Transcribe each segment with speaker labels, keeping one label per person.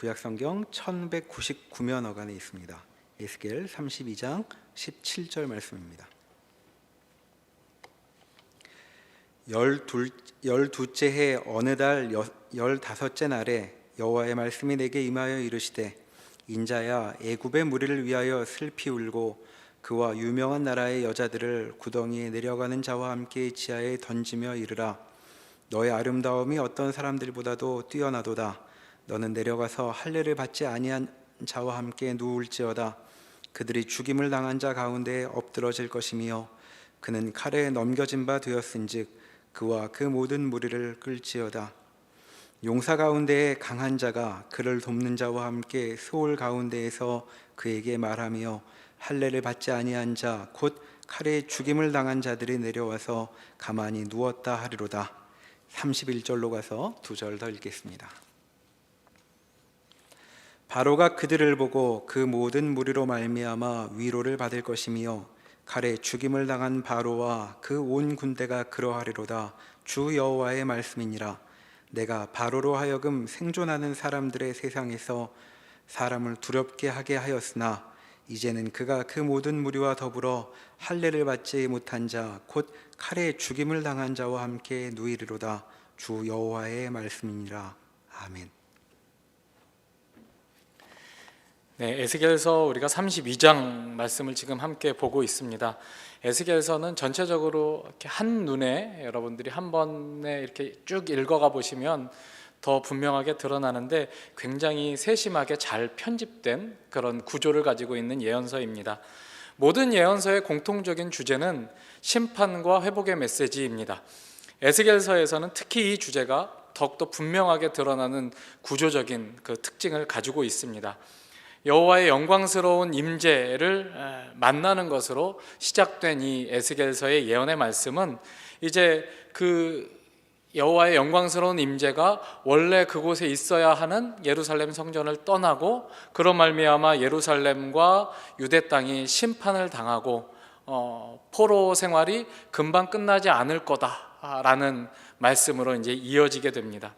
Speaker 1: 구약성경 1199면 어간에 있습니다. 에스겔 32장 17절 말씀입니다. 열두째 해 어느 달 15째 날에 여호와의 말씀이 내게 임하여 이르시되 인자야, 애굽의 무리를 위하여 슬피 울고 그와 유명한 나라의 여자들을 구덩이에 내려가는 자와 함께 지하에 던지며 이르라. 너의 아름다움이 어떤 사람들보다도 뛰어나도다. 너는 내려가서 할례를 받지 아니한 자와 함께 누울지어다. 그들이 죽임을 당한 자 가운데 엎드러질 것이며 그는 칼에 넘겨진 바 되었은즉 그와 그 모든 무리를 끌지어다. 용사 가운데에 강한 자가 그를 돕는 자와 함께 소울 가운데에서 그에게 말하며 할례를 받지 아니한 자 곧 칼에 죽임을 당한 자들이 내려와서 가만히 누웠다 하리로다. 31절로 가서 2절 더 읽겠습니다. 바로가 그들을 보고 그 모든 무리로 말미암아 위로를 받을 것이며 칼에 죽임을 당한 바로와 그 온 군대가 그러하리로다. 주 여호와의 말씀이니라. 내가 바로로 하여금 생존하는 사람들의 세상에서 사람을 두렵게 하게 하였으나 이제는 그가 그 모든 무리와 더불어 할례를 받지 못한 자 곧 칼에 죽임을 당한 자와 함께 누이리로다. 주 여호와의 말씀이니라. 아멘.
Speaker 2: 네, 에스겔서 우리가 32장 말씀을 지금 함께 보고 있습니다. 에스겔서는 전체적으로 이렇게 한눈에 여러분들이 한 번에 이렇게 쭉 읽어가 보시면 더 분명하게 드러나는데 굉장히 세심하게 잘 편집된 그런 구조를 가지고 있는 예언서입니다. 모든 예언서의 공통적인 주제는 심판과 회복의 메시지입니다. 에스겔서에서는 특히 이 주제가 더욱더 분명하게 드러나는 구조적인 그 특징을 가지고 있습니다. 여호와의 영광스러운 임재를 만나는 것으로 시작된 이 에스겔서의 예언의 말씀은 이제 그 여호와의 영광스러운 임재가 원래 그곳에 있어야 하는 예루살렘 성전을 떠나고 그런 말미암아 예루살렘과 유대 땅이 심판을 당하고 포로 생활이 금방 끝나지 않을 거다라는 말씀으로 이제 이어지게 됩니다.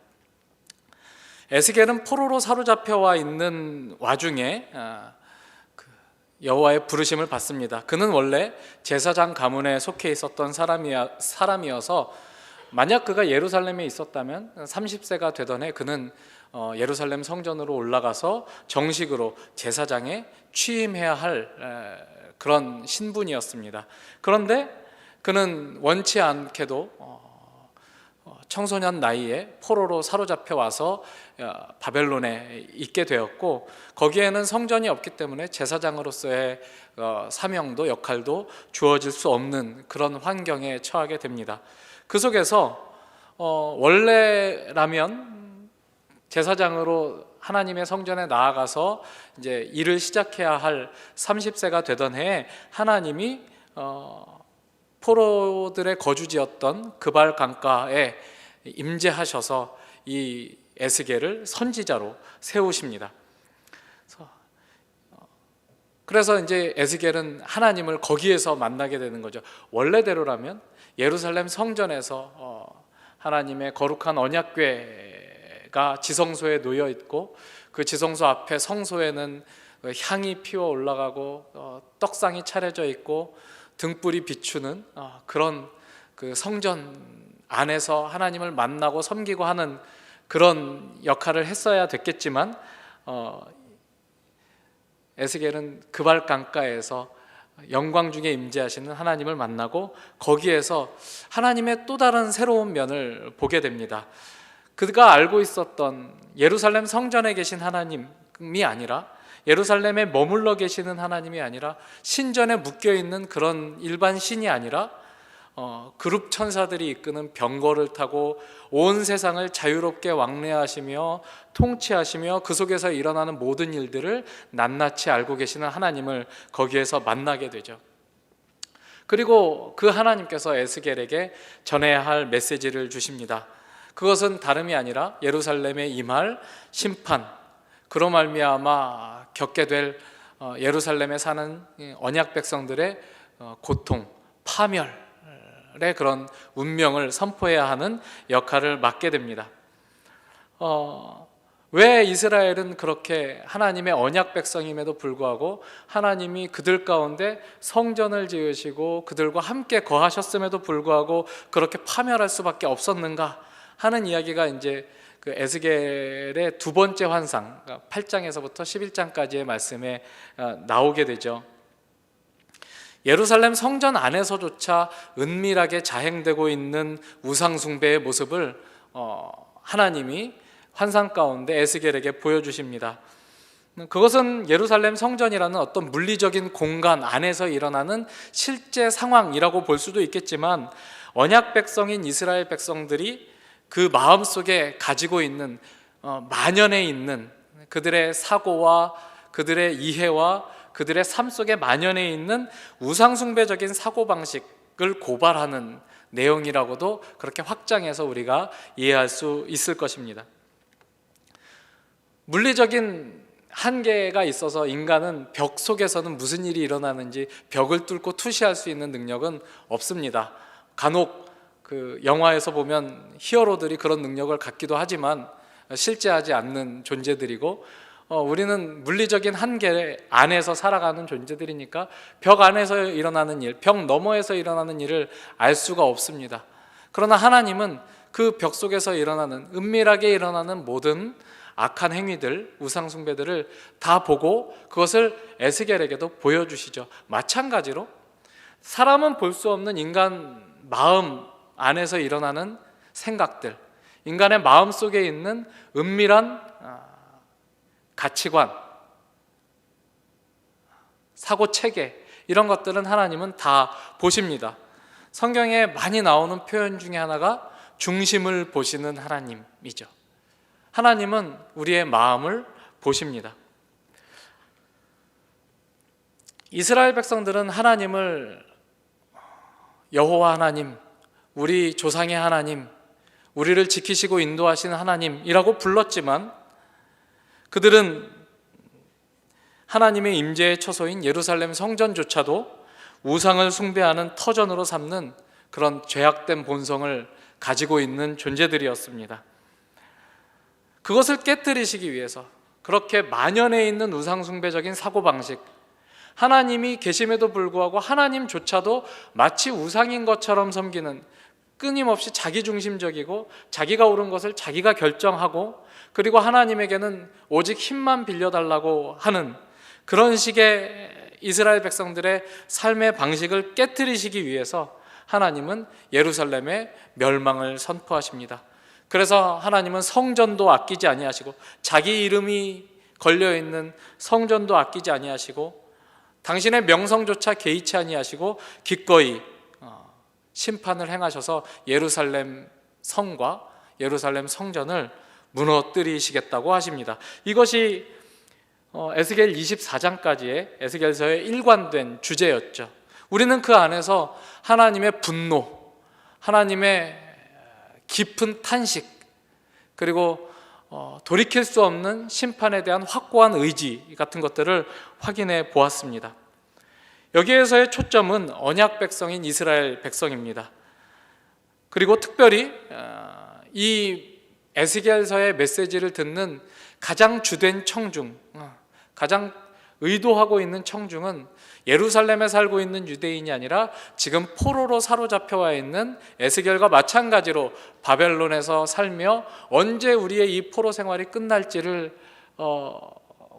Speaker 2: 에스겔은 포로로 사로잡혀와 있는 와중에 여호와의 부르심을 받습니다. 그는 원래 제사장 가문에 속해 있었던 사람이어서 만약 그가 예루살렘에 있었다면 30세가 되던 해 그는 예루살렘 성전으로 올라가서 정식으로 제사장에 취임해야 할 그런 신분이었습니다. 그런데 그는 원치 않게도 청소년 나이에 포로로 사로잡혀 와서 바벨론에 있게 되었고 거기에는 성전이 없기 때문에 제사장으로서의 사명도 역할도 주어질 수 없는 그런 환경에 처하게 됩니다. 그 속에서 원래라면 제사장으로 하나님의 성전에 나아가서 이제 일을 시작해야 할 30세가 되던 해에 하나님이 포로들의 거주지였던 그발 강가에 임재하셔서 이 에스겔을 선지자로 세우십니다. 그래서 이제 에스겔은 하나님을 거기에서 만나게 되는 거죠. 원래대로라면 예루살렘 성전에서 하나님의 거룩한 언약궤가 지성소에 놓여 있고 그 지성소 앞에 성소에는 향이 피어 올라가고 떡상이 차려져 있고 등불이 비추는 그런 그 성전 안에서 하나님을 만나고 섬기고 하는 그런 역할을 했어야 됐겠지만 에스겔은 그발 강가에서 영광 중에 임재하시는 하나님을 만나고 거기에서 하나님의 또 다른 새로운 면을 보게 됩니다. 그가 알고 있었던 예루살렘 성전에 계신 하나님이 아니라 예루살렘에 머물러 계시는 하나님이 아니라 신전에 묶여있는 그런 일반 신이 아니라 그룹 천사들이 이끄는 병거를 타고 온 세상을 자유롭게 왕래하시며 통치하시며 그 속에서 일어나는 모든 일들을 낱낱이 알고 계시는 하나님을 거기에서 만나게 되죠. 그리고 그 하나님께서 에스겔에게 전해야 할 메시지를 주십니다. 그것은 다름이 아니라 예루살렘에 임할 심판, 그로 말미암아 겪게 될 예루살렘에 사는 언약 백성들의 고통, 파멸 그런 운명을 선포해야 하는 역할을 맡게 됩니다. 왜 이스라엘은 그렇게 하나님의 언약 백성임에도 불구하고 하나님이 그들 가운데 성전을 지으시고 그들과 함께 거하셨음에도 불구하고 그렇게 파멸할 수밖에 없었는가 하는 이야기가 이제 그 에스겔의 두 번째 환상, 8장에서부터 11장까지의 말씀에 나오게 되죠. 예루살렘 성전 안에서조차 은밀하게 자행되고 있는 우상 숭배의 모습을 하나님이 환상 가운데 에스겔에게 보여주십니다. 그것은 예루살렘 성전이라는 어떤 물리적인 공간 안에서 일어나는 실제 상황이라고 볼 수도 있겠지만, 언약 백성인 이스라엘 백성들이 그 마음속에 가지고 있는 만연해 있는 그들의 사고와 그들의 이해와 그들의 삶 속에 만연해 있는 우상숭배적인 사고방식을 고발하는 내용이라고도 그렇게 확장해서 우리가 이해할 수 있을 것입니다. 물리적인 한계가 있어서 인간은 벽 속에서는 무슨 일이 일어나는지 벽을 뚫고 투시할 수 있는 능력은 없습니다. 간혹 그 영화에서 보면 히어로들이 그런 능력을 갖기도 하지만 실제하지 않는 존재들이고, 우리는 물리적인 한계 안에서 살아가는 존재들이니까 벽 안에서 일어나는 일, 벽 너머에서 일어나는 일을 알 수가 없습니다. 그러나 하나님은 그 벽 속에서 일어나는, 은밀하게 일어나는 모든 악한 행위들, 우상 숭배들을 다 보고 그것을 에스겔에게도 보여주시죠. 마찬가지로 사람은 볼 수 없는 인간 마음 안에서 일어나는 생각들, 인간의 마음 속에 있는 은밀한 가치관, 사고 체계, 이런 것들은 하나님은 다 보십니다. 성경에 많이 나오는 표현 중에 하나가 중심을 보시는 하나님이죠. 하나님은 우리의 마음을 보십니다. 이스라엘 백성들은 하나님을 여호와 하나님, 우리 조상의 하나님, 우리를 지키시고 인도하시는 하나님이라고 불렀지만, 그들은 하나님의 임재의 처소인 예루살렘 성전조차도 우상을 숭배하는 터전으로 삼는 그런 죄악된 본성을 가지고 있는 존재들이었습니다. 그것을 깨뜨리시기 위해서, 그렇게 만연해 있는 우상 숭배적인 사고방식, 하나님이 계심에도 불구하고 하나님조차도 마치 우상인 것처럼 섬기는, 끊임없이 자기중심적이고 자기가 옳은 것을 자기가 결정하고, 그리고 하나님에게는 오직 힘만 빌려달라고 하는 그런 식의 이스라엘 백성들의 삶의 방식을 깨뜨리시기 위해서 하나님은 예루살렘의 멸망을 선포하십니다. 그래서 하나님은 성전도 아끼지 아니하시고, 자기 이름이 걸려있는 성전도 아끼지 아니하시고, 당신의 명성조차 개의치 아니하시고 기꺼이 심판을 행하셔서 예루살렘 성과 예루살렘 성전을 무너뜨리시겠다고 하십니다. 이것이 에스겔 24장까지의 에스겔서의 일관된 주제였죠. 우리는 그 안에서 하나님의 분노, 하나님의 깊은 탄식, 그리고 돌이킬 수 없는 심판에 대한 확고한 의지 같은 것들을 확인해 보았습니다. 여기에서의 초점은 언약 백성인 이스라엘 백성입니다. 그리고 특별히 이 에스겔서의 메시지를 듣는 가장 주된 청중, 가장 의도하고 있는 청중은 예루살렘에 살고 있는 유대인이 아니라 지금 포로로 사로잡혀 와 있는 에스겔과 마찬가지로 바벨론에서 살며 언제 우리의 이 포로 생활이 끝날지를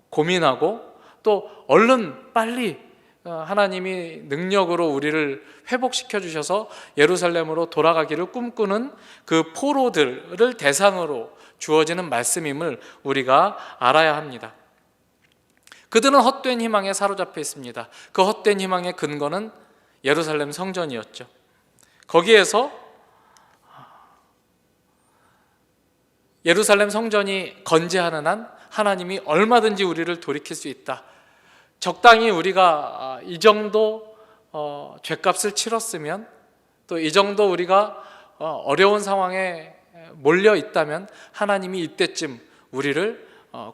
Speaker 2: 고민하고, 또 얼른 빨리 하나님이 능력으로 우리를 회복시켜 주셔서 예루살렘으로 돌아가기를 꿈꾸는 그 포로들을 대상으로 주어지는 말씀임을 우리가 알아야 합니다. 그들은 헛된 희망에 사로잡혀 있습니다. 그 헛된 희망의 근거는 예루살렘 성전이었죠. 거기에서 예루살렘 성전이 건재하는 한 하나님이 얼마든지 우리를 돌이킬 수 있다. 적당히 우리가 이 정도 죗값을 치렀으면, 또 이 정도 우리가 어려운 상황에 몰려 있다면 하나님이 이때쯤 우리를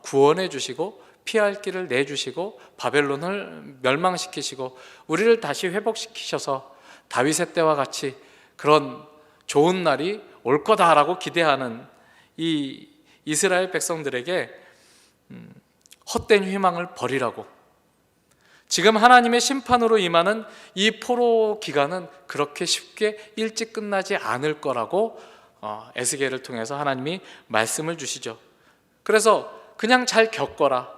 Speaker 2: 구원해 주시고 피할 길을 내주시고 바벨론을 멸망시키시고 우리를 다시 회복시키셔서 다윗의 때와 같이 그런 좋은 날이 올 거다라고 기대하는 이 이스라엘 백성들에게 헛된 희망을 버리라고, 지금 하나님의 심판으로 임하는 이 포로 기간은 그렇게 쉽게 일찍 끝나지 않을 거라고 에스겔을 통해서 하나님이 말씀을 주시죠. 그래서 그냥 잘 겪어라.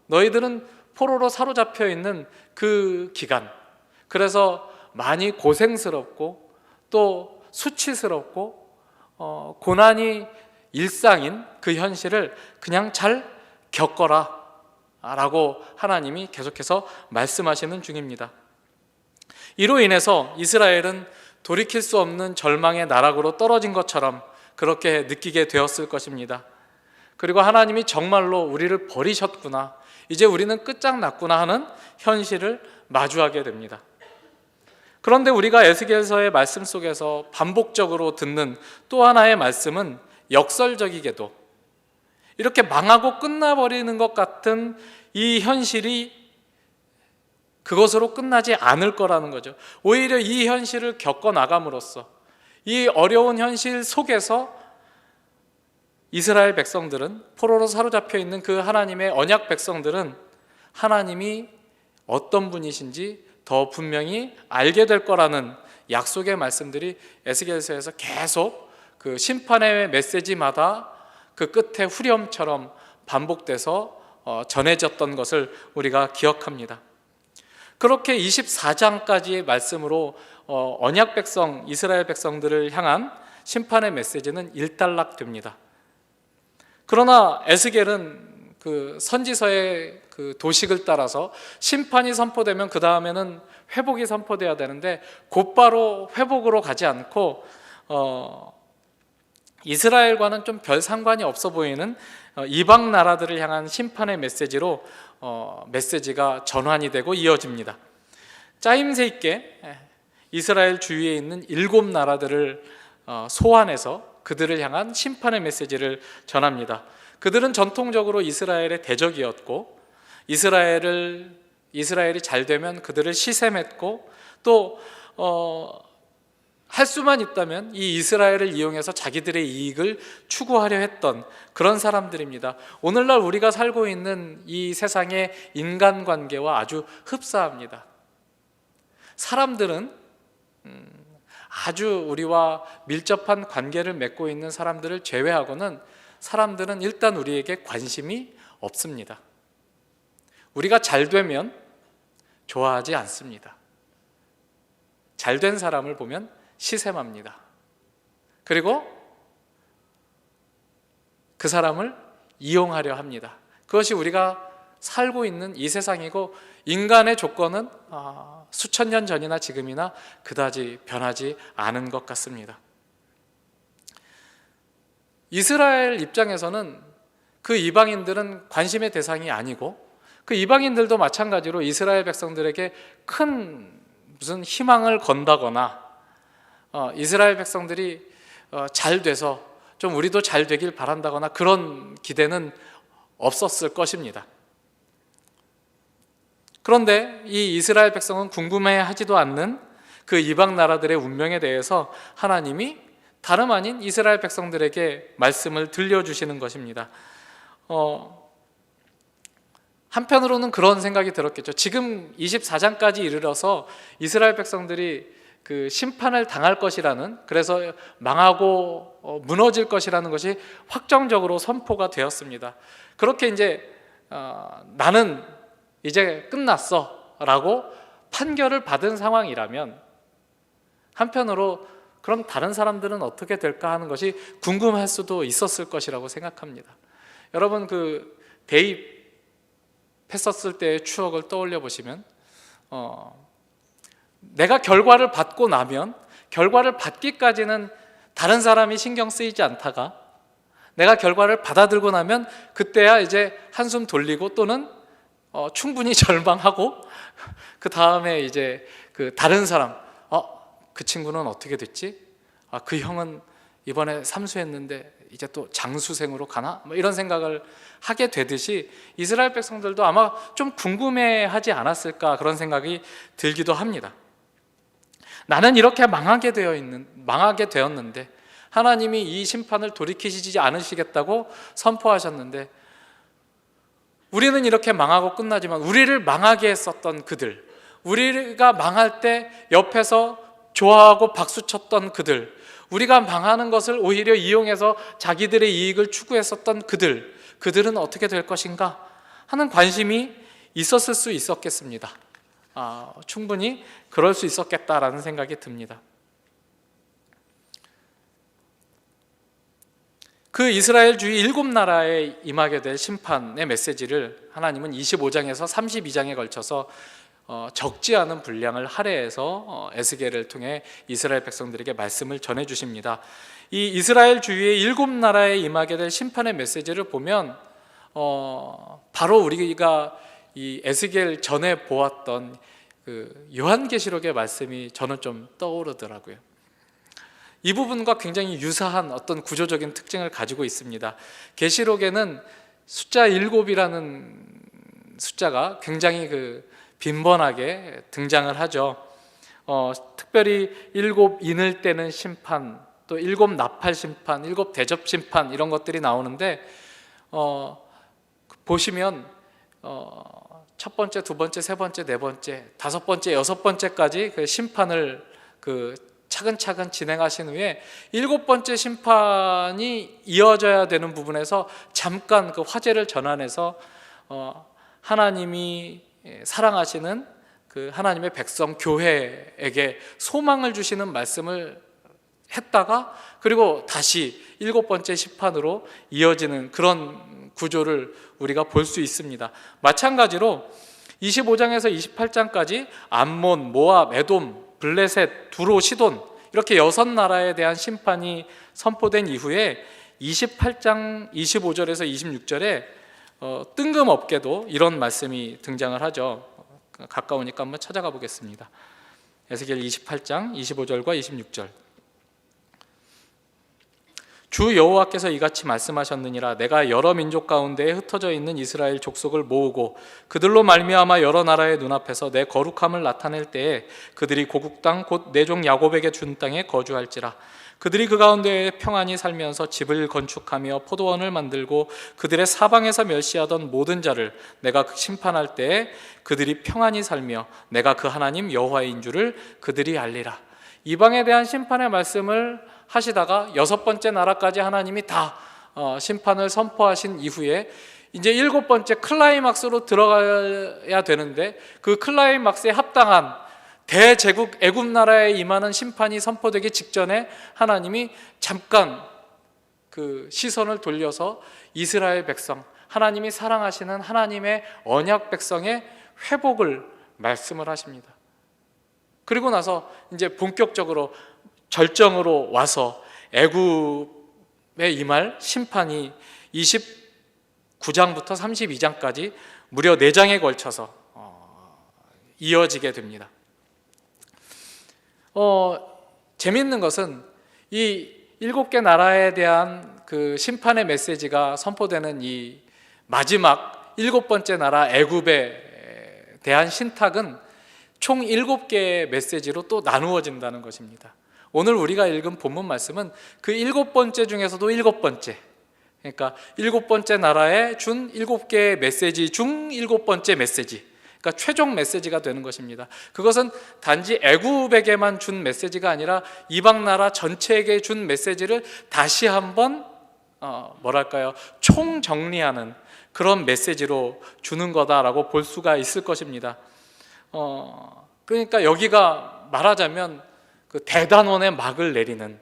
Speaker 2: 너희들은 포로로 사로잡혀 있는 그 기간, 그래서 많이 고생스럽고 또 수치스럽고 고난이 일상인 그 현실을 그냥 잘 겪어라 라고 하나님이 계속해서 말씀하시는 중입니다. 이로 인해서 이스라엘은 돌이킬 수 없는 절망의 나락으로 떨어진 것처럼 그렇게 느끼게 되었을 것입니다. 그리고 하나님이 정말로 우리를 버리셨구나, 이제 우리는 끝장났구나 하는 현실을 마주하게 됩니다. 그런데 우리가 에스겔서의 말씀 속에서 반복적으로 듣는 또 하나의 말씀은 역설적이게도 이렇게 망하고 끝나버리는 것 같은 이 현실이 그것으로 끝나지 않을 거라는 거죠. 오히려 이 현실을 겪어나감으로써, 이 어려운 현실 속에서 이스라엘 백성들은, 포로로 사로잡혀 있는 그 하나님의 언약 백성들은 하나님이 어떤 분이신지 더 분명히 알게 될 거라는 약속의 말씀들이 에스겔서에서 계속 그 심판의 메시지마다 그 끝에 후렴처럼 반복돼서 전해졌던 것을 우리가 기억합니다. 그렇게 24장까지의 말씀으로 언약 백성, 이스라엘 백성들을 향한 심판의 메시지는 일단락됩니다. 그러나 에스겔은 그 선지서의 그 도식을 따라서 심판이 선포되면 그 다음에는 회복이 선포돼야 되는데 곧바로 회복으로 가지 않고 이스라엘과는 좀 별 상관이 없어 보이는 이방 나라들을 향한 심판의 메시지로 메시지가 전환이 되고 이어집니다. 짜임새 있게 이스라엘 주위에 있는 7 나라들을 소환해서 그들을 향한 심판의 메시지를 전합니다. 그들은 전통적으로 이스라엘의 대적이었고, 이스라엘이 잘 되면 그들을 시샘했고, 또 할 수만 있다면 이 이스라엘을 이용해서 자기들의 이익을 추구하려 했던 그런 사람들입니다. 오늘날 우리가 살고 있는 이 세상의 인간관계와 아주 흡사합니다. 사람들은 아주 우리와 밀접한 관계를 맺고 있는 사람들을 제외하고는 사람들은 일단 우리에게 관심이 없습니다. 우리가 잘 되면 좋아하지 않습니다. 잘 된 사람을 보면 시샘합니다. 그리고 그 사람을 이용하려 합니다. 그것이 우리가 살고 있는 이 세상이고, 인간의 조건은 수천 년 전이나 지금이나 그다지 변하지 않은 것 같습니다. 이스라엘 입장에서는 그 이방인들은 관심의 대상이 아니고, 그 이방인들도 마찬가지로 이스라엘 백성들에게 큰 무슨 희망을 건다거나 이스라엘 백성들이 잘 돼서 좀 우리도 잘 되길 바란다거나 그런 기대는 없었을 것입니다. 그런데 이 이스라엘 백성은 궁금해하지도 않는 그 이방 나라들의 운명에 대해서 하나님이 다름 아닌 이스라엘 백성들에게 말씀을 들려주시는 것입니다. 한편으로는 그런 생각이 들었겠죠. 지금 24장까지 이르러서 이스라엘 백성들이 그 심판을 당할 것이라는, 그래서 망하고 무너질 것이라는 것이 확정적으로 선포가 되었습니다. 그렇게 이제 나는 이제 끝났어 라고 판결을 받은 상황이라면, 한편으로 그럼 다른 사람들은 어떻게 될까 하는 것이 궁금할 수도 있었을 것이라고 생각합니다. 여러분, 그 대입했었을 때의 추억을 떠올려 보시면 내가 결과를 받고 나면, 결과를 받기까지는 다른 사람이 신경 쓰이지 않다가 내가 결과를 받아들고 나면 그때야 이제 한숨 돌리고, 또는 충분히 절망하고, 그 다음에 이제 그 다른 사람, 그 친구는 어떻게 됐지? 그 형은 이번에 삼수했는데 이제 또 장수생으로 가나? 뭐 이런 생각을 하게 되듯이 이스라엘 백성들도 아마 좀 궁금해하지 않았을까, 그런 생각이 들기도 합니다. 나는 이렇게 망하게 되었는데 하나님이 이 심판을 돌이키시지 않으시겠다고 선포하셨는데, 우리는 이렇게 망하고 끝나지만 우리를 망하게 했었던 그들, 우리가 망할 때 옆에서 좋아하고 박수쳤던 그들, 우리가 망하는 것을 오히려 이용해서 자기들의 이익을 추구했었던 그들은 어떻게 될 것인가 하는 관심이 있었을 수 있었겠습니다. 충분히 그럴 수 있었겠다라는 생각이 듭니다. 그 이스라엘 주의 7나라에 임하게 될 심판의 메시지를 하나님은 25장에서 32장에 걸쳐서 적지 않은 분량을 할애해서 에스겔을 통해 이스라엘 백성들에게 말씀을 전해 주십니다. 이 이스라엘 주위의 7나라에 임하게 될 심판의 메시지를 보면 바로 우리가 이 에스겔 전에 보았던 그 요한계시록의 말씀이 저는 좀 떠오르더라고요. 이 부분과 굉장히 유사한 어떤 구조적인 특징을 가지고 있습니다. 계시록에는 숫자 7이라는 숫자가 굉장히 빈번하게 등장을 하죠. 특별히 7 인을 떼는 심판, 또 7 나팔 심판, 7 대접 심판 이런 것들이 나오는데 보시면 첫 번째, 두 번째, 세 번째, 네 번째, 다섯 번째, 여섯 번째까지 그 심판을 차근차근 진행하신 후에 7번째 심판이 이어져야 되는 부분에서 잠깐 그 화제를 전환해서 하나님이 사랑하시는 그 하나님의 백성 교회에게 소망을 주시는 말씀을 했다가 그리고 다시 7번째 심판으로 이어지는 그런 구조를 우리가 볼 수 있습니다. 마찬가지로 25장에서 28장까지 암몬, 모압, 에돔, 블레셋, 두로, 시돈 이렇게 6나라에 대한 심판이 선포된 이후에 28장 25절에서 26절에 뜬금없게도 이런 말씀이 등장을 하죠. 가까우니까 한번 찾아가 보겠습니다. 에스겔 28장 25절과 26절. 주 여호와께서 이같이 말씀하셨느니라. 내가 여러 민족 가운데에 흩어져 있는 이스라엘 족속을 모으고 그들로 말미암아 여러 나라의 눈앞에서 내 거룩함을 나타낼 때에 그들이 고국 땅 곧 내 종 야곱에게 준 땅에 거주할지라. 그들이 그 가운데에 평안히 살면서 집을 건축하며 포도원을 만들고 그들의 사방에서 멸시하던 모든 자를 내가 심판할 때에 그들이 평안히 살며 내가 그 하나님 여호와인 줄을 그들이 알리라. 이방에 대한 심판의 말씀을 하시다가 6번째 나라까지 하나님이 다 심판을 선포하신 이후에 이제 7번째 클라이막스로 들어가야 되는데 그 클라이막스에 합당한 대제국 애굽 나라에 임하는 심판이 선포되기 직전에 하나님이 잠깐 그 시선을 돌려서 이스라엘 백성, 하나님이 사랑하시는 하나님의 언약 백성의 회복을 말씀을 하십니다. 그리고 나서 이제 본격적으로 절정으로 와서 애굽에 임할 심판이 29장부터 32장까지 무려 4장에 걸쳐서 이어지게 됩니다. 재미있는 것은 이 7개 나라에 대한 그 심판의 메시지가 선포되는 이 마지막 7번째 나라 애굽에 대한 신탁은 총 7개의 메시지로 또 나누어진다는 것입니다. 오늘 우리가 읽은 본문 말씀은 그 7번째 중에서도 7번째, 그러니까 7번째 나라에 준 7개의 메시지 중 7번째 메시지, 그러니까 최종 메시지가 되는 것입니다. 그것은 단지 애굽에게만 준 메시지가 아니라 이방 나라 전체에게 준 메시지를 다시 한번 총정리하는 그런 메시지로 주는 거다라고 볼 수가 있을 것입니다. 그러니까 여기가 말하자면 그 대단원의 막을 내리는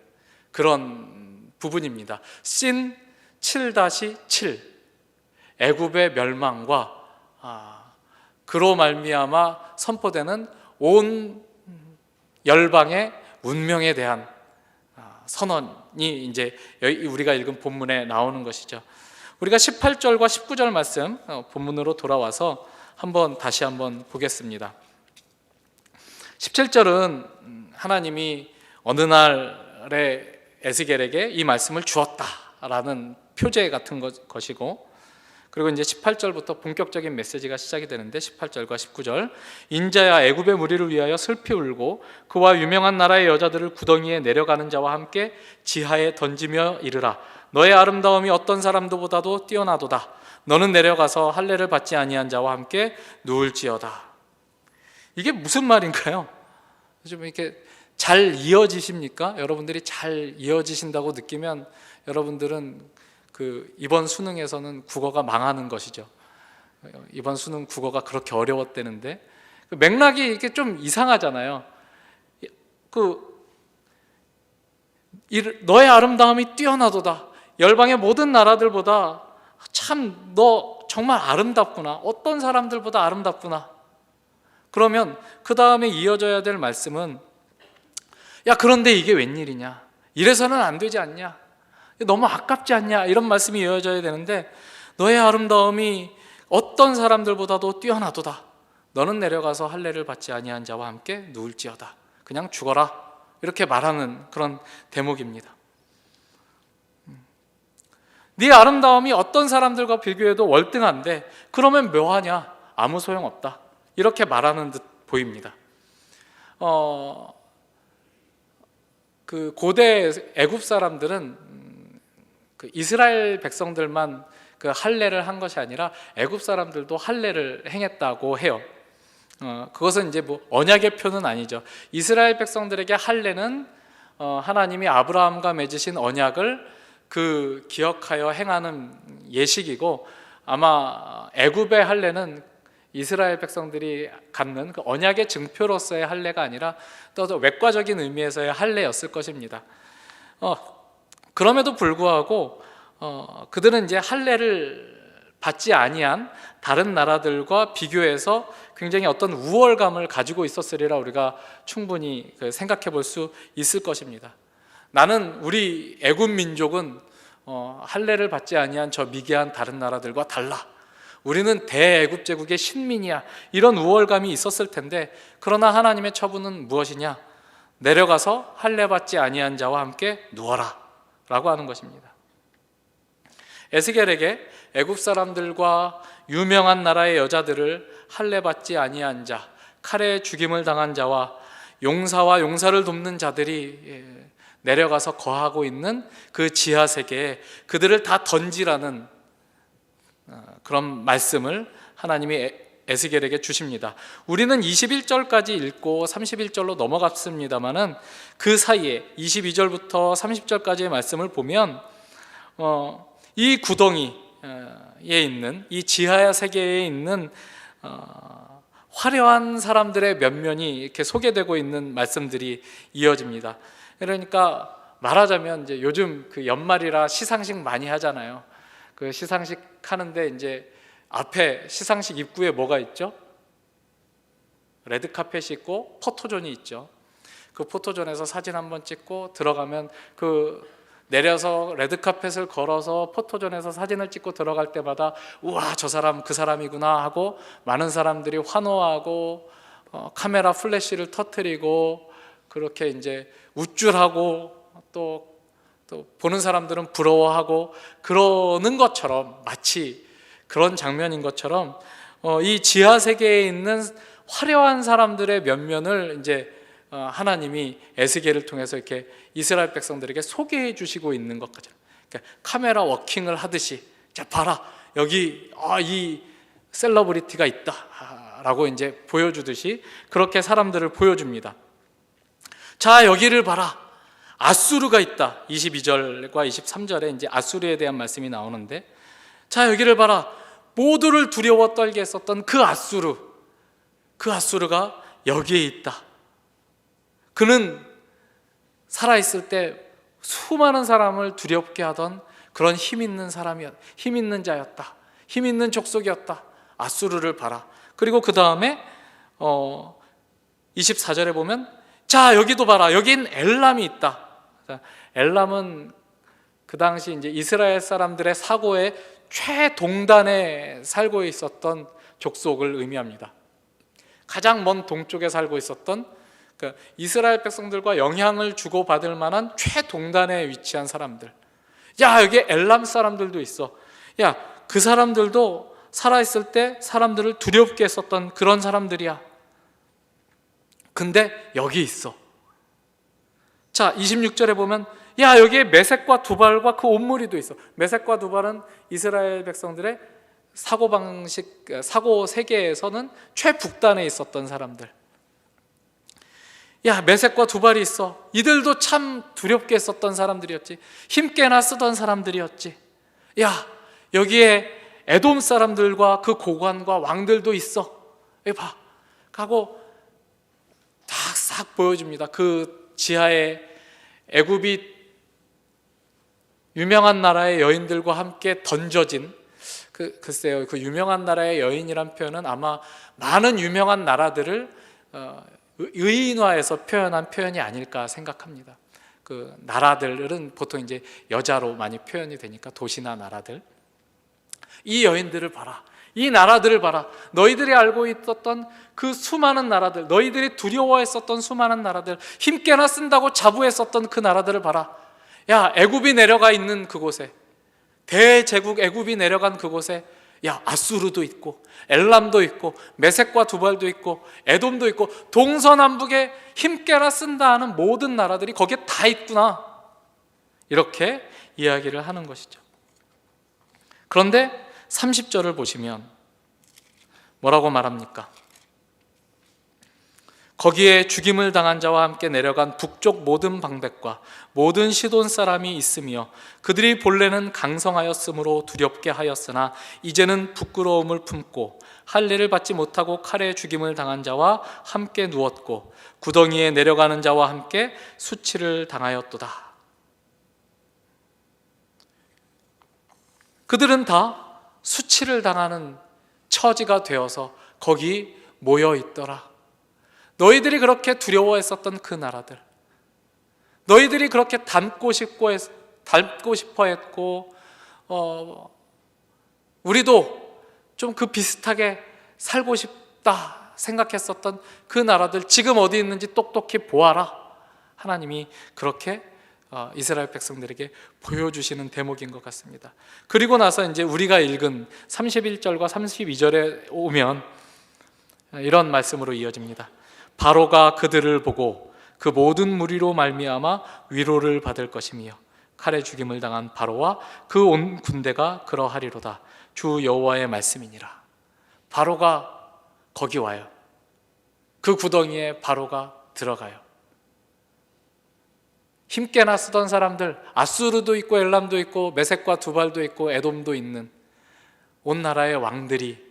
Speaker 2: 그런 부분입니다. 씬 7-7 애굽의 멸망과 그로 말미암아 선포되는 온 열방의 운명에 대한 선언이 이제 우리가 읽은 본문에 나오는 것이죠. 우리가 18절과 19절 말씀 본문으로 돌아와서 다시 한번 보겠습니다. 17절은 하나님이 어느 날에 에스겔에게 이 말씀을 주었다라는 표제 같은 것이고, 그리고 이제 18절부터 본격적인 메시지가 시작이 되는데 18절과 19절 인자야 애굽의 무리를 위하여 슬피 울고 그와 유명한 나라의 여자들을 구덩이에 내려가는 자와 함께 지하에 던지며 이르라 너의 아름다움이 어떤 사람들보다도 뛰어나도다 너는 내려가서 할례를 받지 아니한 자와 함께 누울지어다. 이게 무슨 말인가요? 좀 이렇게 잘 이어지십니까? 여러분들이 잘 이어지신다고 느끼면 여러분들은 이번 수능에서는 국어가 망하는 것이죠. 이번 수능 국어가 그렇게 어려웠다는데 맥락이 이게 좀 이상하잖아요. 너의 아름다움이 뛰어나도다. 열방의 모든 나라들보다 참 너 정말 아름답구나. 어떤 사람들보다 아름답구나. 그러면 그 다음에 이어져야 될 말씀은 야 그런데 이게 웬일이냐. 이래서는 안 되지 않냐. 너무 아깝지 않냐 이런 말씀이 이어져야 되는데 너의 아름다움이 어떤 사람들보다도 뛰어나도다 너는 내려가서 할례를 받지 아니한 자와 함께 누울지어다 그냥 죽어라 이렇게 말하는 그런 대목입니다. 네 아름다움이 어떤 사람들과 비교해도 월등한데 그러면 묘하냐 아무 소용없다 이렇게 말하는 듯 보입니다. 그 고대 애굽 사람들은 이스라엘 백성들만 할례를 한 것이 아니라 애굽 사람들도 할례를 행했다고 해요. 그것은 이제 뭐 언약의 표는 아니죠. 이스라엘 백성들에게 할례는 하나님이 아브라함과 맺으신 언약을 기억하여 행하는 예식이고 아마 애굽의 할례는 이스라엘 백성들이 갖는 그 언약의 증표로서의 할례가 아니라 또 외과적인 의미에서의 할례였을 것입니다. 그럼에도 불구하고 그들은 이제 할례를 받지 아니한 다른 나라들과 비교해서 굉장히 어떤 우월감을 가지고 있었으리라 우리가 충분히 생각해 볼 수 있을 것입니다. 나는 우리 애굽 민족은 할례를 받지 아니한 저 미개한 다른 나라들과 달라. 우리는 대애굽 제국의 신민이야. 이런 우월감이 있었을 텐데 그러나 하나님의 처분은 무엇이냐? 내려가서 할례 받지 아니한 자와 함께 누워라 라고 하는 것입니다. 에스겔에게 애굽 사람들과 유명한 나라의 여자들을 할례 받지 아니한 자, 칼에 죽임을 당한 자와 용사와 용사를 돕는 자들이 내려가서 거하고 있는 그 지하 세계에 그들을 다 던지라는 그런 말씀을 하나님이 에스겔에게 주십니다. 우리는 21절까지 읽고 31절로 넘어갔습니다만은 그 사이에 22절부터 30절까지의 말씀을 보면 이 구덩이에 있는 이 지하 세계에 있는 화려한 사람들의 면면이 이렇게 소개되고 있는 말씀들이 이어집니다. 그러니까 말하자면 이제 요즘 연말이라 시상식 많이 하잖아요. 그 시상식 하는데 이제 앞에 시상식 입구에 뭐가 있죠? 레드카펫이 있고 포토존이 있죠. 그 포토존에서 사진 한번 찍고 들어가면 내려서 레드카펫을 걸어서 포토존에서 사진을 찍고 들어갈 때마다 우와 저 사람 그 사람이구나 하고 많은 사람들이 환호하고 카메라 플래시를 터뜨리고 그렇게 이제 우쭐하고 또 보는 사람들은 부러워하고 그러는 것처럼 마치 그런 장면인 것처럼 이 지하 세계에 있는 화려한 사람들의 면면을 이제 하나님이 에스겔을 통해서 이렇게 이스라엘 백성들에게 소개해 주시고 있는 것 같아요. 그러니까 카메라 워킹을 하듯이 자 봐라 여기 이 셀러브리티가 있다라고 이제 보여주듯이 그렇게 사람들을 보여줍니다. 자 여기를 봐라 아수르가 있다. 22절과 23절에 이제 아수르에 대한 말씀이 나오는데 자 여기를 봐라 모두를 두려워 떨게 했었던 그 아수르가 여기에 있다. 그는 살아있을 때 수많은 사람을 두렵게 하던 그런 힘 있는 자였다. 힘 있는 족속이었다. 아수르를 봐라. 그리고 그 다음에 24절에 보면 자 여기도 봐라. 여긴 엘람이 있다. 엘람은 그 당시 이제 이스라엘 사람들의 사고의 최동단에 살고 있었던 족속을 의미합니다. 가장 먼 동쪽에 살고 있었던 이스라엘 백성들과 영향을 주고받을 만한 최동단에 위치한 사람들. 야 여기 엘람 사람들도 있어. 야 그 사람들도 살아있을 때 사람들을 두렵게 했었던 그런 사람들이야. 근데 여기 있어. 자, 26절에 보면 야, 여기에 메섹과 두발과 그 온무리도 있어. 메섹과 두발은 이스라엘 백성들의 사고방식, 사고 세계에서는 최북단에 있었던 사람들. 야, 메섹과 두발이 있어. 이들도 참 두렵게 했었던 사람들이었지. 힘께나 쓰던 사람들이었지. 야, 여기에 에돔 사람들과 그 고관과 왕들도 있어. 여기 봐. 하고 싹 보여줍니다. 그 지하에 애굽이 유명한 나라의 여인들과 함께 던져진 글쎄요, 그 유명한 나라의 여인이란 표현은 아마 많은 유명한 나라들을 의인화해서 표현한 표현이 아닐까 생각합니다. 그 나라들은 보통 이제 여자로 많이 표현이 되니까 도시나 나라들. 이 여인들을 봐라. 이 나라들을 봐라. 너희들이 알고 있었던 그 수많은 나라들, 너희들이 두려워했었던 수많은 나라들, 힘께나 쓴다고 자부했었던 그 나라들을 봐라. 야, 애굽이 내려가 있는 그곳에, 대제국 애굽이 내려간 그곳에 야, 아수르도 있고 엘람도 있고 메섹과 두발도 있고 에돔도 있고 동서남북에 힘께나 쓴다 하는 모든 나라들이 거기에 다 있구나. 이렇게 이야기를 하는 것이죠. 그런데 30절을 보시면 뭐라고 말합니까? 거기에 죽임을 당한 자와 함께 내려간 북쪽 모든 방백과 모든 시돈 사람이 있으며 그들이 본래는 강성하였으므로 두렵게 하였으나 이제는 부끄러움을 품고 할례를 받지 못하고 칼에 죽임을 당한 자와 함께 누웠고 구덩이에 내려가는 자와 함께 수치를 당하였도다. 그들은 다 수치를 당하는 처지가 되어서 거기 모여 있더라. 너희들이 그렇게 두려워했었던 그 나라들, 너희들이 그렇게 닮고 싶어 했고 우리도 좀 그 비슷하게 살고 싶다 생각했었던 그 나라들 지금 어디 있는지 똑똑히 보아라. 하나님이 그렇게 이스라엘 백성들에게 보여주시는 대목인 것 같습니다. 그리고 나서 이제 우리가 읽은 31절과 32절에 오면 이런 말씀으로 이어집니다. 바로가 그들을 보고 그 모든 무리로 말미암아 위로를 받을 것이며 칼에 죽임을 당한 바로와 그 온 군대가 그러하리로다. 주 여호와의 말씀이니라. 바로가 거기 와요. 그 구덩이에 바로가 들어가요. 힘께나 쓰던 사람들, 아수르도 있고 엘람도 있고 메섹과 두발도 있고 에돔도 있는 온 나라의 왕들이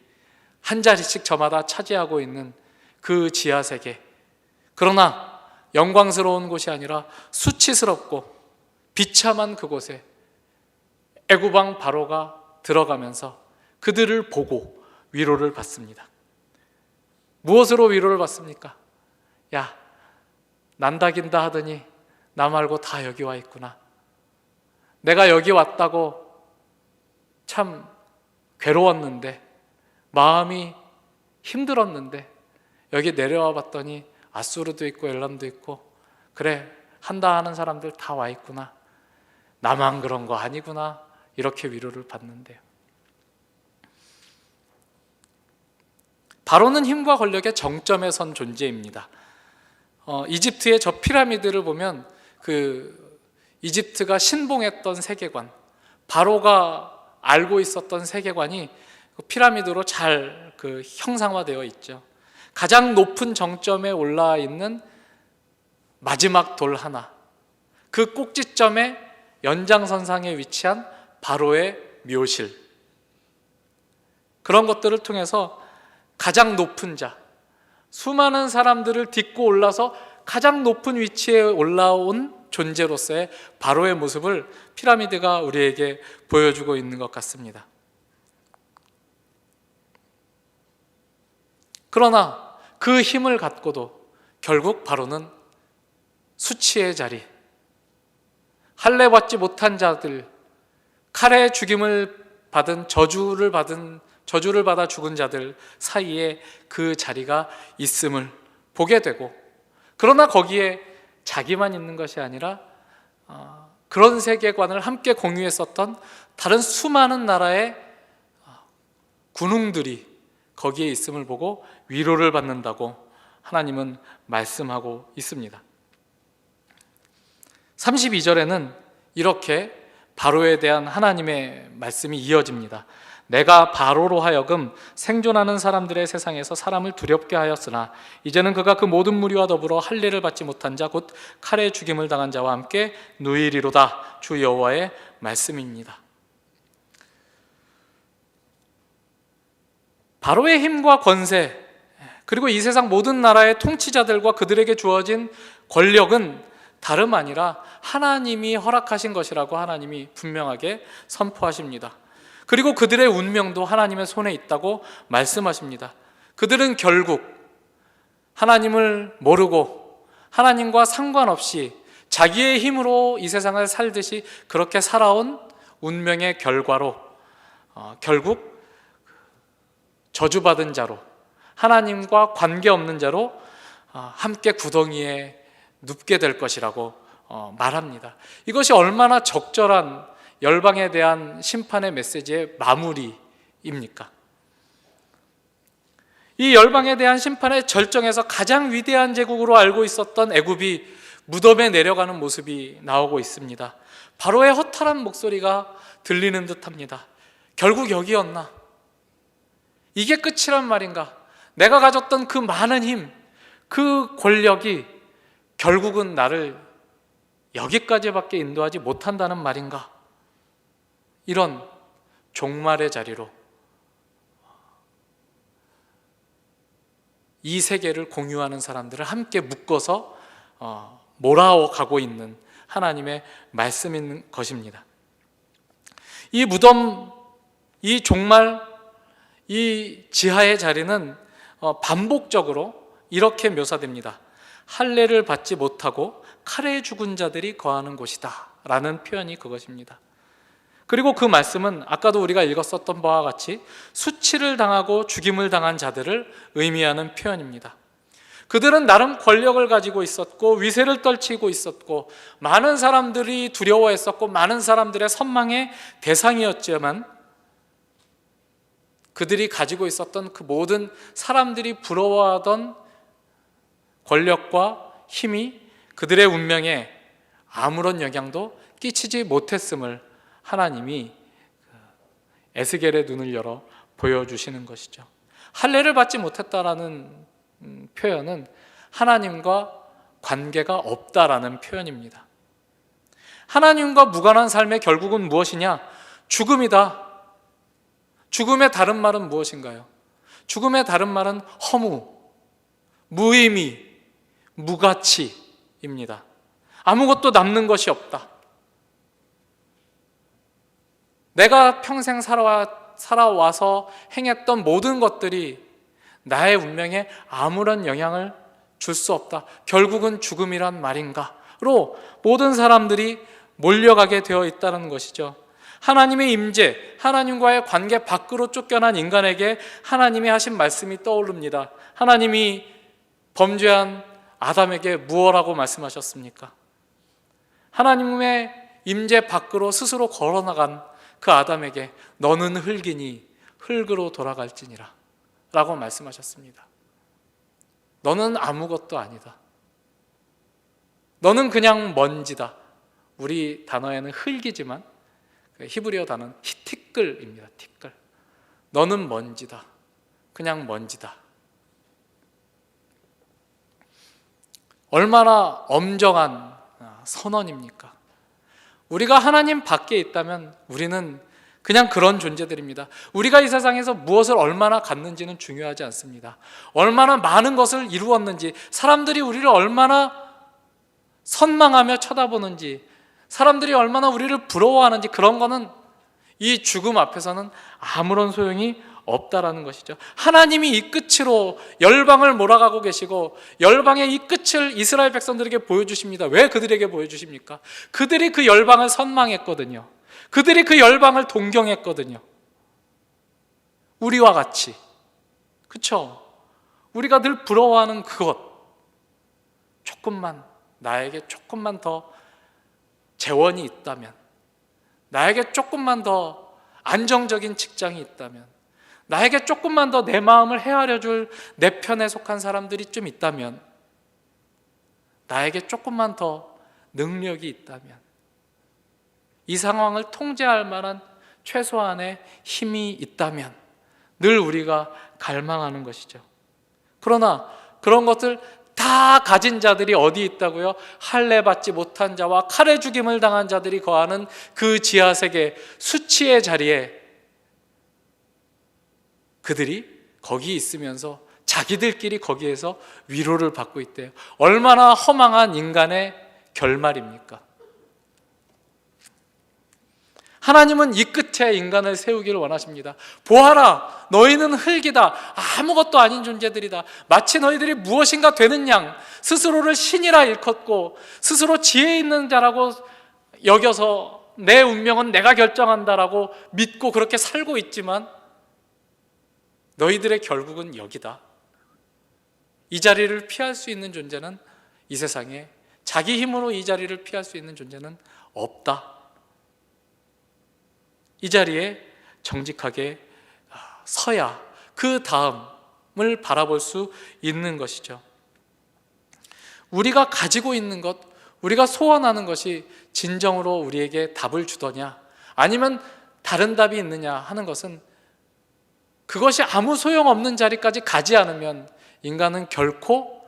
Speaker 2: 한 자리씩 저마다 차지하고 있는 그 지하세계. 그러나 영광스러운 곳이 아니라 수치스럽고 비참한 그곳에 애굽 왕 바로가 들어가면서 그들을 보고 위로를 받습니다. 무엇으로 위로를 받습니까? 야, 난다긴다 하더니 나 말고 다 여기 와 있구나. 내가 여기 왔다고 참 괴로웠는데, 마음이 힘들었는데 여기 내려와 봤더니 아수르도 있고 엘람도 있고, 그래, 한다 하는 사람들 다 와 있구나. 나만 그런 거 아니구나. 이렇게 위로를 받는데요. 바로는 힘과 권력의 정점에 선 존재입니다. 이집트의 저 피라미드를 보면 그 이집트가 신봉했던 세계관, 바로가 알고 있었던 세계관이 그 피라미드로 잘 그 형상화되어 있죠. 가장 높은 정점에 올라 있는 마지막 돌 하나, 그 꼭지점의 연장선상에 위치한 바로의 묘실, 그런 것들을 통해서 가장 높은 자, 수많은 사람들을 딛고 올라서 가장 높은 위치에 올라온 존재로서의 바로의 모습을 피라미드가 우리에게 보여주고 있는 것 같습니다. 그러나 그 힘을 갖고도 결국 바로는 수치의 자리, 할례 받지 못한 자들, 칼에 죽임을 받은 저주를 받아 죽은 자들 사이에 그 자리가 있음을 보게 되고, 그러나 거기에 자기만 있는 것이 아니라 그런 세계관을 함께 공유했었던 다른 수많은 나라의 군웅들이 거기에 있음을 보고 위로를 받는다고 하나님은 말씀하고 있습니다. 32절에는 이렇게 바로에 대한 하나님의 말씀이 이어집니다. 내가 바로로 하여금 생존하는 사람들의 세상에서 사람을 두렵게 하였으나 이제는 그가 그 모든 무리와 더불어 할례를 받지 못한 자 곧 칼에 죽임을 당한 자와 함께 누이리로다. 주 여호와의 말씀입니다. 바로의 힘과 권세, 그리고 이 세상 모든 나라의 통치자들과 그들에게 주어진 권력은 다름 아니라 하나님이 허락하신 것이라고 하나님이 분명하게 선포하십니다. 그리고 그들의 운명도 하나님의 손에 있다고 말씀하십니다. 그들은 결국 하나님을 모르고 하나님과 상관없이 자기의 힘으로 이 세상을 살듯이 그렇게 살아온 운명의 결과로 결국 저주받은 자로, 하나님과 관계없는 자로 함께 구덩이에 눕게 될 것이라고 말합니다. 이것이 얼마나 적절한 열방에 대한 심판의 메시지의 마무리입니까? 이 열방에 대한 심판의 절정에서 가장 위대한 제국으로 알고 있었던 애굽이 무덤에 내려가는 모습이 나오고 있습니다. 바로의 허탈한 목소리가 들리는 듯합니다. 결국 여기였나? 이게 끝이란 말인가? 내가 가졌던 그 많은 힘, 그 권력이 결국은 나를 여기까지밖에 인도하지 못한다는 말인가? 이런 종말의 자리로 이 세계를 공유하는 사람들을 함께 묶어서 몰아가고 있는 하나님의 말씀인 것입니다. 이 무덤, 이 종말, 이 지하의 자리는 반복적으로 이렇게 묘사됩니다. 할례를 받지 못하고 칼에 죽은 자들이 거하는 곳이다 라는 표현이 그것입니다. 그리고 그 말씀은 아까도 우리가 읽었었던 바와 같이 수치를 당하고 죽임을 당한 자들을 의미하는 표현입니다. 그들은 나름 권력을 가지고 있었고 위세를 떨치고 있었고 많은 사람들이 두려워했었고 많은 사람들의 선망의 대상이었지만 그들이 가지고 있었던 그 모든 사람들이 부러워하던 권력과 힘이 그들의 운명에 아무런 영향도 끼치지 못했음을 하나님이 에스겔의 눈을 열어 보여주시는 것이죠. 할례를 받지 못했다라는 표현은 하나님과 관계가 없다라는 표현입니다. 하나님과 무관한 삶의 결국은 무엇이냐? 죽음이다. 죽음의 다른 말은 무엇인가요? 죽음의 다른 말은 허무, 무의미, 무가치입니다. 아무것도 남는 것이 없다. 내가 평생 살아와서 행했던 모든 것들이 나의 운명에 아무런 영향을 줄 수 없다. 결국은 죽음이란 말인가로 모든 사람들이 몰려가게 되어 있다는 것이죠. 하나님의 임재, 하나님과의 관계 밖으로 쫓겨난 인간에게 하나님이 하신 말씀이 떠오릅니다. 하나님이 범죄한 아담에게 무엇라고 말씀하셨습니까? 하나님의 임재 밖으로 스스로 걸어나간 그 아담에게 너는 흙이니 흙으로 돌아갈지니라 라고 말씀하셨습니다. 너는 아무것도 아니다. 너는 그냥 먼지다. 우리 단어에는 흙이지만 히브리어 단어는 티끌입니다. 티끌. 너는 먼지다. 그냥 먼지다. 얼마나 엄정한 선언입니까? 우리가 하나님 밖에 있다면 우리는 그냥 그런 존재들입니다. 우리가 이 세상에서 무엇을 얼마나 갖는지는 중요하지 않습니다. 얼마나 많은 것을 이루었는지, 사람들이 우리를 얼마나 선망하며 쳐다보는지, 사람들이 얼마나 우리를 부러워하는지, 그런 거는 이 죽음 앞에서는 아무런 소용이 없다라는 것이죠. 하나님이 이 끝으로 열방을 몰아가고 계시고 열방의 이 끝을 이스라엘 백성들에게 보여주십니다. 왜 그들에게 보여주십니까? 그들이 그 열방을 선망했거든요. 그들이 그 열방을 동경했거든요. 우리와 같이. 그렇죠? 우리가 늘 부러워하는 그것, 조금만, 나에게 조금만 더 재원이 있다면, 나에게 조금만 더 안정적인 직장이 있다면, 나에게 조금만 더 내 마음을 헤아려 줄 내 편에 속한 사람들이 좀 있다면, 나에게 조금만 더 능력이 있다면, 이 상황을 통제할 만한 최소한의 힘이 있다면 늘 우리가 갈망하는 것이죠. 그러나 그런 것들 다 가진 자들이 어디 있다고요? 할례 받지 못한 자와 칼에 죽임을 당한 자들이 거하는 그 지하세계 수치의 자리에 그들이 거기 있으면서 자기들끼리 거기에서 위로를 받고 있대요. 얼마나 허망한 인간의 결말입니까? 하나님은 이 끝에 인간을 세우기를 원하십니다. 보아라, 너희는 흙이다. 아무것도 아닌 존재들이다. 마치 너희들이 무엇인가 되는 양, 스스로를 신이라 일컫고 스스로 지혜 있는 자라고 여겨서 내 운명은 내가 결정한다라고 믿고 그렇게 살고 있지만 너희들의 결국은 여기다. 이 자리를 피할 수 있는 존재는 이 세상에, 자기 힘으로 이 자리를 피할 수 있는 존재는 없다. 이 자리에 정직하게 서야 그 다음을 바라볼 수 있는 것이죠. 우리가 가지고 있는 것, 우리가 소원하는 것이 진정으로 우리에게 답을 주더냐, 아니면 다른 답이 있느냐 하는 것은, 그것이 아무 소용없는 자리까지 가지 않으면 인간은 결코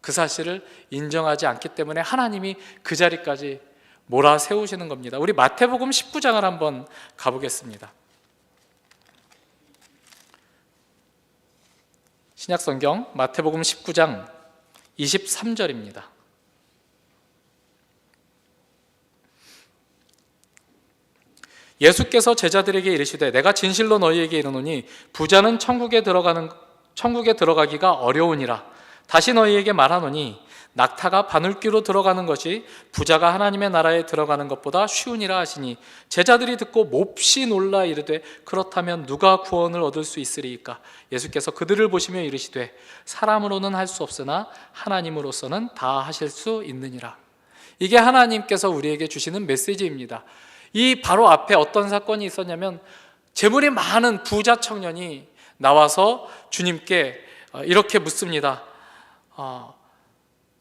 Speaker 2: 그 사실을 인정하지 않기 때문에 하나님이 그 자리까지 몰아세우시는 겁니다. 우리 마태복음 19장을 한번 가보겠습니다. 신약성경 마태복음 19장 23절입니다. 예수께서 제자들에게 이르시되 내가 진실로 너희에게 이르노니 부자는 천국에 들어가기가 어려우니라. 다시 너희에게 말하노니 낙타가 바늘귀로 들어가는 것이 부자가 하나님의 나라에 들어가는 것보다 쉬우니라 하시니, 제자들이 듣고 몹시 놀라 이르되 그렇다면 누가 구원을 얻을 수 있으리이까? 예수께서 그들을 보시며 이르시되 사람으로는 할 수 없으나 하나님으로서는 다 하실 수 있느니라. 이게 하나님께서 우리에게 주시는 메시지입니다. 이 바로 앞에 어떤 사건이 있었냐면, 재물이 많은 부자 청년이 나와서 주님께 이렇게 묻습니다.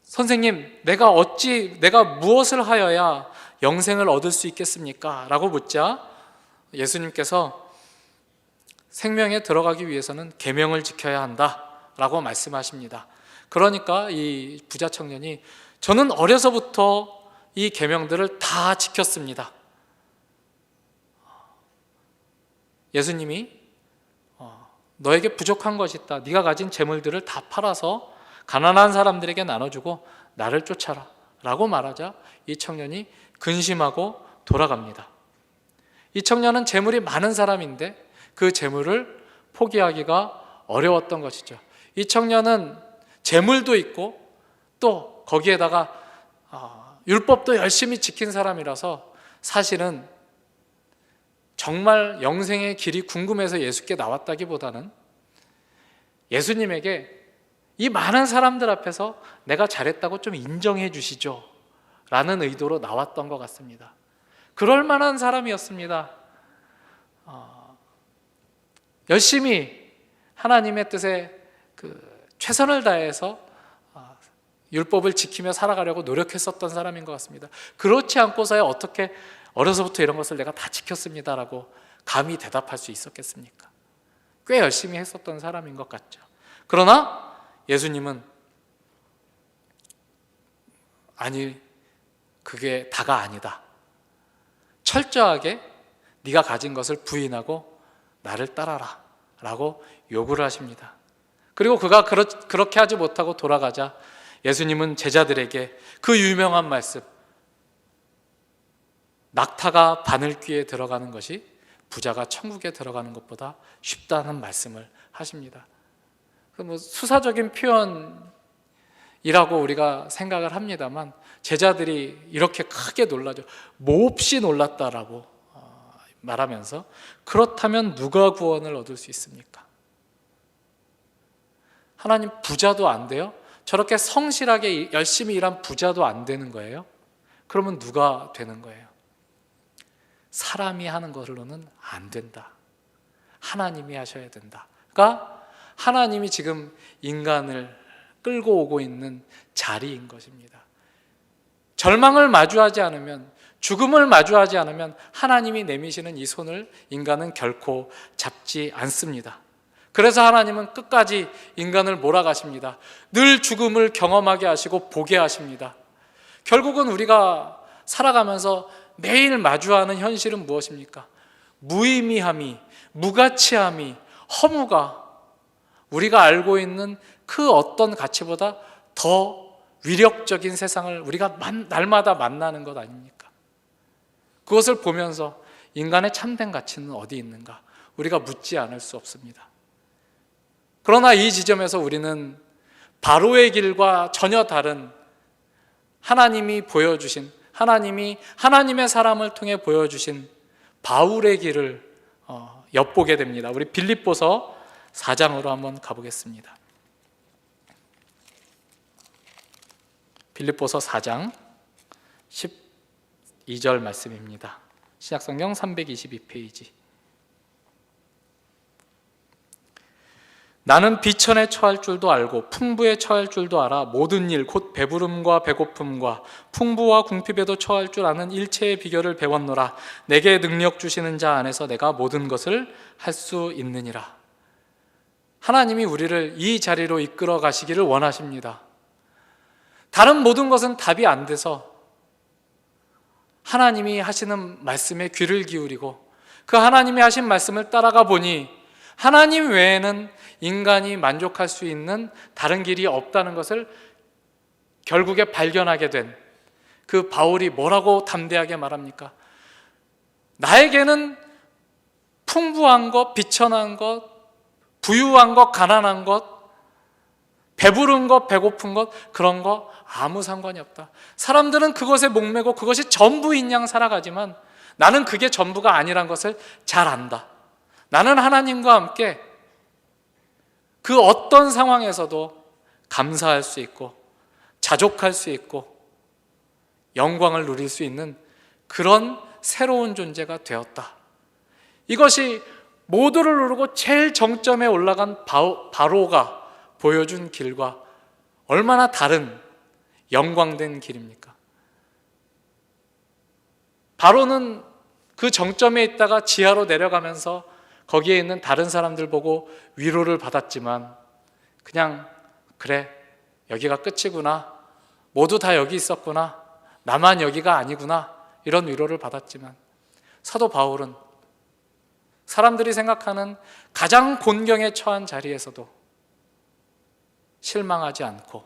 Speaker 2: 선생님, 내가 무엇을 하여야 영생을 얻을 수 있겠습니까? 라고 묻자 예수님께서 생명에 들어가기 위해서는 계명을 지켜야 한다 라고 말씀하십니다. 그러니까 이 부자 청년이, 저는 어려서부터 이 계명들을 다 지켰습니다. 예수님이 너에게 부족한 것이 있다. 네가 가진 재물들을 다 팔아서 가난한 사람들에게 나눠주고 나를 쫓아라 라고 말하자 이 청년이 근심하고 돌아갑니다. 이 청년은 재물이 많은 사람인데 그 재물을 포기하기가 어려웠던 것이죠. 이 청년은 재물도 있고 또 거기에다가 율법도 열심히 지킨 사람이라서 사실은 정말 영생의 길이 궁금해서 예수께 나왔다기보다는 예수님에게 이 많은 사람들 앞에서 내가 잘했다고 좀 인정해 주시죠 라는 의도로 나왔던 것 같습니다. 그럴 만한 사람이었습니다. 열심히 하나님의 뜻에 최선을 다해서 율법을 지키며 살아가려고 노력했었던 사람인 것 같습니다. 그렇지 않고서야 어떻게 어려서부터 이런 것을 내가 다 지켰습니다라고 감히 대답할 수 있었겠습니까? 꽤 열심히 했었던 사람인 것 같죠. 그러나 예수님은 아니, 그게 다가 아니다. 철저하게 네가 가진 것을 부인하고 나를 따라라 라고 요구를 하십니다. 그리고 그가 그렇게 하지 못하고 돌아가자 예수님은 제자들에게 그 유명한 말씀, 낙타가 바늘귀에 들어가는 것이 부자가 천국에 들어가는 것보다 쉽다는 말씀을 하십니다. 수사적인 표현이라고 우리가 생각을 합니다만 제자들이 이렇게 크게 놀라죠. 몹시 놀랐다라고 말하면서, 그렇다면 누가 구원을 얻을 수 있습니까? 하나님, 부자도 안 돼요? 저렇게 성실하게 열심히 일한 부자도 안 되는 거예요? 그러면 누가 되는 거예요? 사람이 하는 것으로는 안 된다. 하나님이 하셔야 된다. 그러니까 하나님이 지금 인간을 끌고 오고 있는 자리인 것입니다. 절망을 마주하지 않으면, 죽음을 마주하지 않으면 하나님이 내미시는 이 손을 인간은 결코 잡지 않습니다. 그래서 하나님은 끝까지 인간을 몰아가십니다. 늘 죽음을 경험하게 하시고 보게 하십니다. 결국은 우리가 살아가면서 매일 마주하는 현실은 무엇입니까? 무의미함이, 무가치함이, 허무가 우리가 알고 있는 그 어떤 가치보다 더 위력적인 세상을 우리가 날마다 만나는 것 아닙니까? 그것을 보면서 인간의 참된 가치는 어디 있는가? 우리가 묻지 않을 수 없습니다. 그러나 이 지점에서 우리는 바로의 길과 전혀 다른 하나님이 보여주신, 하나님이 하나님의 사람을 통해 보여주신 바울의 길을 엿보게 됩니다. 우리 빌립보서 4장으로 한번 가보겠습니다. 빌립보서 4장 12절 말씀입니다. 신약성경 322페이지. 나는 비천에 처할 줄도 알고 풍부에 처할 줄도 알아 모든 일 곧 배부름과 배고픔과 풍부와 궁핍에도 처할 줄 아는 일체의 비결을 배웠노라. 내게 능력 주시는 자 안에서 내가 모든 것을 할 수 있느니라. 하나님이 우리를 이 자리로 이끌어 가시기를 원하십니다. 다른 모든 것은 답이 안 돼서 하나님이 하시는 말씀에 귀를 기울이고 그 하나님이 하신 말씀을 따라가 보니 하나님 외에는 인간이 만족할 수 있는 다른 길이 없다는 것을 결국에 발견하게 된 그 바울이 뭐라고 담대하게 말합니까? 나에게는 풍부한 것, 비천한 것, 부유한 것, 가난한 것, 배부른 것, 배고픈 것, 그런 거 아무 상관이 없다. 사람들은 그것에 목매고 그것이 전부인 양 살아가지만 나는 그게 전부가 아니란 것을 잘 안다. 나는 하나님과 함께 그 어떤 상황에서도 감사할 수 있고 자족할 수 있고 영광을 누릴 수 있는 그런 새로운 존재가 되었다. 이것이 모두를 누르고 제일 정점에 올라간 바로가 보여준 길과 얼마나 다른 영광된 길입니까? 바로는 그 정점에 있다가 지하로 내려가면서 거기에 있는 다른 사람들 보고 위로를 받았지만 그냥 그래, 여기가 끝이구나, 모두 다 여기 있었구나, 나만 여기가 아니구나, 이런 위로를 받았지만 사도 바울은 사람들이 생각하는 가장 곤경에 처한 자리에서도 실망하지 않고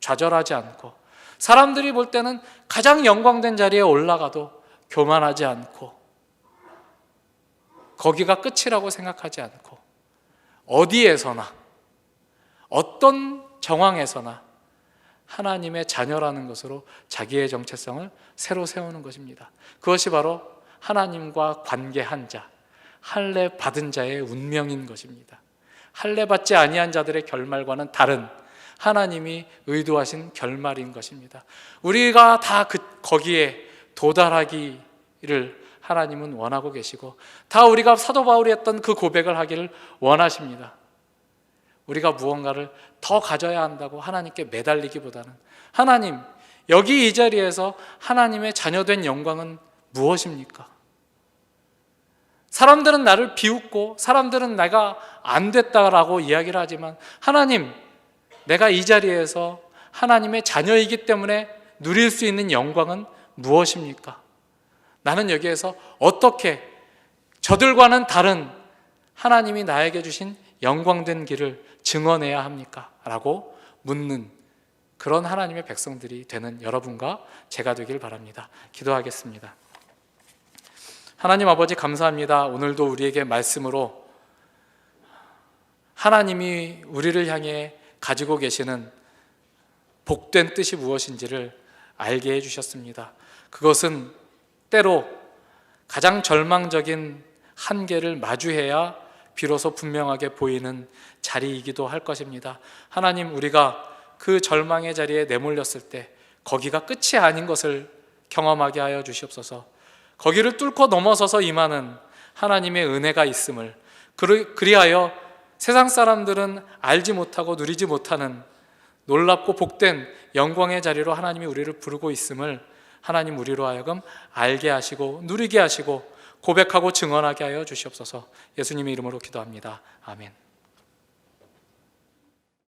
Speaker 2: 좌절하지 않고 사람들이 볼 때는 가장 영광된 자리에 올라가도 교만하지 않고 거기가 끝이라고 생각하지 않고 어디에서나 어떤 정황에서나 하나님의 자녀라는 것으로 자기의 정체성을 새로 세우는 것입니다. 그것이 바로 하나님과 관계한 자, 할례 받은 자의 운명인 것입니다. 할례 받지 아니한 자들의 결말과는 다른 하나님이 의도하신 결말인 것입니다. 우리가 다 거기에 도달하기를 하나님은 원하고 계시고 다 우리가 사도 바울이 했던 그 고백을 하기를 원하십니다. 우리가 무언가를 더 가져야 한다고 하나님께 매달리기보다는 하나님, 여기 이 자리에서 하나님의 자녀된 영광은 무엇입니까? 사람들은 나를 비웃고 사람들은 내가 안 됐다라고 이야기를 하지만 하나님, 내가 이 자리에서 하나님의 자녀이기 때문에 누릴 수 있는 영광은 무엇입니까? 나는 여기에서 어떻게 저들과는 다른 하나님이 나에게 주신 영광된 길을 증언해야 합니까? 라고 묻는 그런 하나님의 백성들이 되는 여러분과 제가 되길 바랍니다. 기도하겠습니다. 하나님 아버지, 감사합니다. 오늘도 우리에게 말씀으로 하나님이 우리를 향해 가지고 계시는 복된 뜻이 무엇인지를 알게 해주셨습니다. 그것은 때로 가장 절망적인 한계를 마주해야 비로소 분명하게 보이는 자리이기도 할 것입니다. 하나님, 우리가 그 절망의 자리에 내몰렸을 때 거기가 끝이 아닌 것을 경험하게 하여 주시옵소서. 거기를 뚫고 넘어서서 임하는 하나님의 은혜가 있음을, 그리하여 세상 사람들은 알지 못하고 누리지 못하는 놀랍고 복된 영광의 자리로 하나님이 우리를 부르고 있음을 하나님 우리로 하여금 알게 하시고 누리게 하시고 고백하고 증언하게 하여 주시옵소서. 예수님의 이름으로 기도합니다. 아멘.